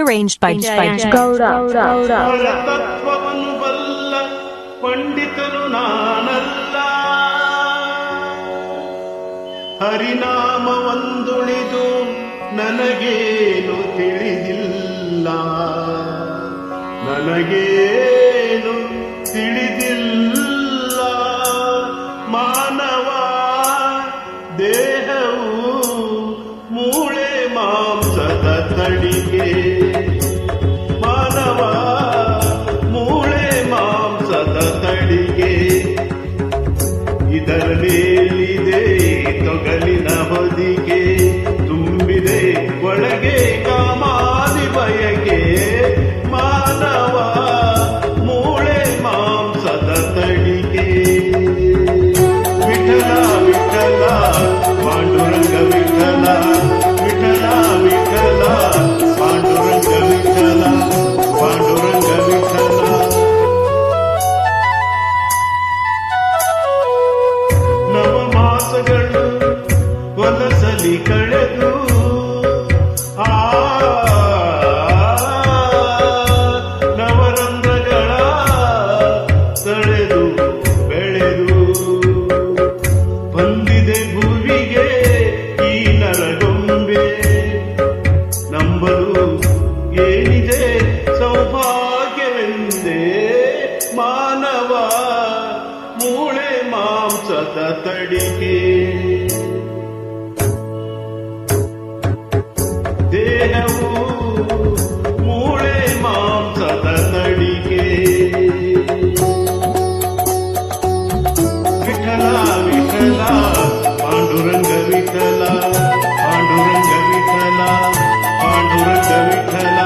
arranged by Gowda. ಪರತತ್ವವನ್ನು ಬಲ್ಲ ಪಂಡಿತನು ನಾನಲ್ಲ, ಹರಿನಾಮವೊಂದುಳಿದು ನನಗೇನು ತಿಳಿದಿಲ್ಲ, ನನಗೇನು ತಿಳಿದಿಲ್ಲ. ಮಾನವ ದೇಹವು ಮೂಳೆ ಮಾಂಸದ ತಡಿಗೆ, ಮಾನವ ಮೂಳೆ ಮಾಂಸದ ತಡಿಗೆ. ಇದರ ಮೇಲಿದೆ ತೊಗಲಿನ ಹೊದಿಕೆ, ತುಂಬಿದೆ ಒಳಗೆ ಕಾಮಾದಿ ಬಯಕೆ. ಮಾನವ ಮೂಳೆ ಮಾಂಸದ ತಡಿಗೆ. ವಿಠಲ ವಿಠಲ ಪಾಂಡುರಂಗ ವಿಠಲ, ವಿಠಲ ವಿಠಲ ಪಾಂಡುರಂಗ ವಿಠಲ, ಪಾಂಡುರಂಗ ವಿಠಲ. ನವಮಾಸಗಳು ಹೊಲಸಲಿ ಕಳೆದು ನವರಂಧ್ರಗಳ ತಳೆದು ಬೆಳೆದು ಬಂದಿದೆ ಭೂಮಿಗೆ ಈ ನರಗೊಂಬೆ. ನಂಬಲು ಏನಿದೆ ಸೌಭಾಗ್ಯವೆಂದೇ, ಮಾನವ ಮೂಳೆ ಮಾಂಸದ ತಡಿಕೆ. ದೇಹವು ಮೂಳೆ ಮಾಂಸದ ತಡಿಕೆ. ವಿಠಲ ವಿಠಲ ಪಾಂಡುರಂಗ ವಿಠಲ, ಪಾಂಡುರಂಗ ವಿಠಲ, ಪಾಂಡುರಂಗ ವಿಠಲ.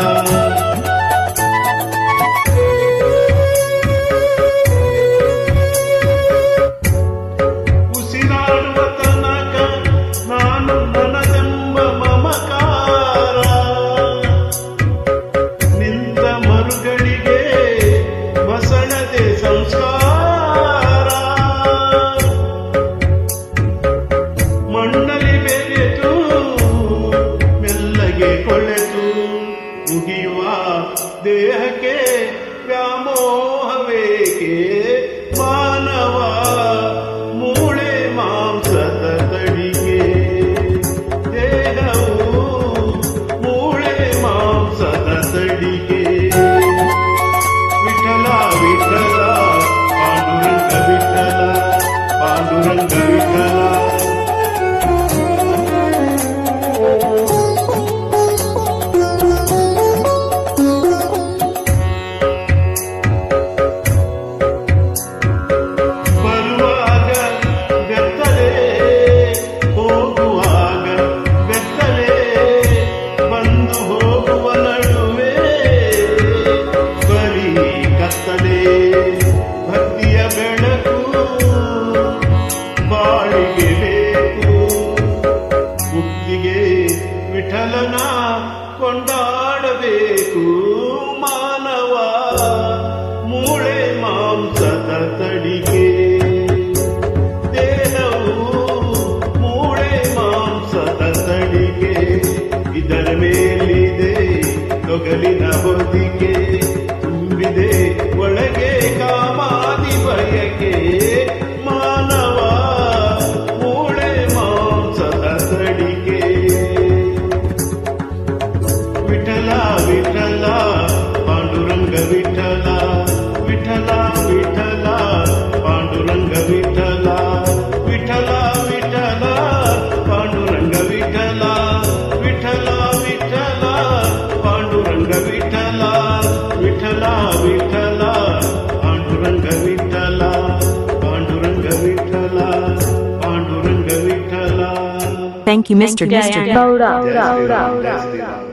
ಉಸಿರಾಡುವ ತನಕ ನಾನು ನನದೆಂಬ ಮಮಕಾರ, ನಿಂತ ಮರುಗಳಿಗೆ ಮಸಣದೆ ಸಂಸ್ಕಾರ. ಮಣ್ಣಲ್ಲಿ ಬೆರೆತು ಮೆಲ್ಲಗೆ ಕೊಳೆತು ಮುಗಿಯುವ ದೇಹಕ್ಕೆ ವ್ಯಾಮೋಹವೇಕೆ. ಮಾನವ ಮೂಳೆ ಮಾಂಸದ ತಡಿಗೆ. ದೇಹವು ಮೂಳೆ ಮಾಂಸದ ತಡಿಗೆ. ವಿಠಲ ವಿಠಲ ಪಾಂಡುರಂಗ ವಿಠಲ, ಪಾಂಡುರಂಗ ವಿಠಲ. ಬರುವಾಗ ಬೆತ್ತಲೆ, ಹೋಗುವಾಗ ಬೆತ್ತಲೆ, ಬಂದು ಹೋಗುವ ನಡುವೆ ಬರೀ ಕತ್ತಲೆ. ಭಕ್ತಿಯ ಬೆಳಕು ಬಾಳಿಗೆ ಬೇಕು, ಮುಕ್ತಿಗೆ ವಿಠಲನ ಕೊಂಡಾಡಬೇಕು. ಮಾನವ ಮೂಳೆ ಮಾಂಸದ ತಡಿಗೆ. ದೇಹವು ಮೂಳೆ ಮಾಂಸದ ತಡಿಗೆ. ಇದರ ಮೇಲಿದೆ ತೊಗಲಿನ ಹೊದಿಕೆ, ತುಂಬಿದೆ ಒಳಗೆ ಕಾಮಾದಿ ಬಯಕೆ. ಮಾನವ ಮೂಳೆ ಮಾಂಸದ ತಡಿಗೆ. Vittala Vittala Panduranga Vittala, Vittala Vittala Panduranga Vittala, Vittala Vittala Panduranga Vittala, Vittala Vittala Panduranga Vittala, Vittala Vittala Panduranga Vittala, Panduranga Vittala, Panduranga Vittala. Thank you, Mr. Gowda. Jaya Shriram.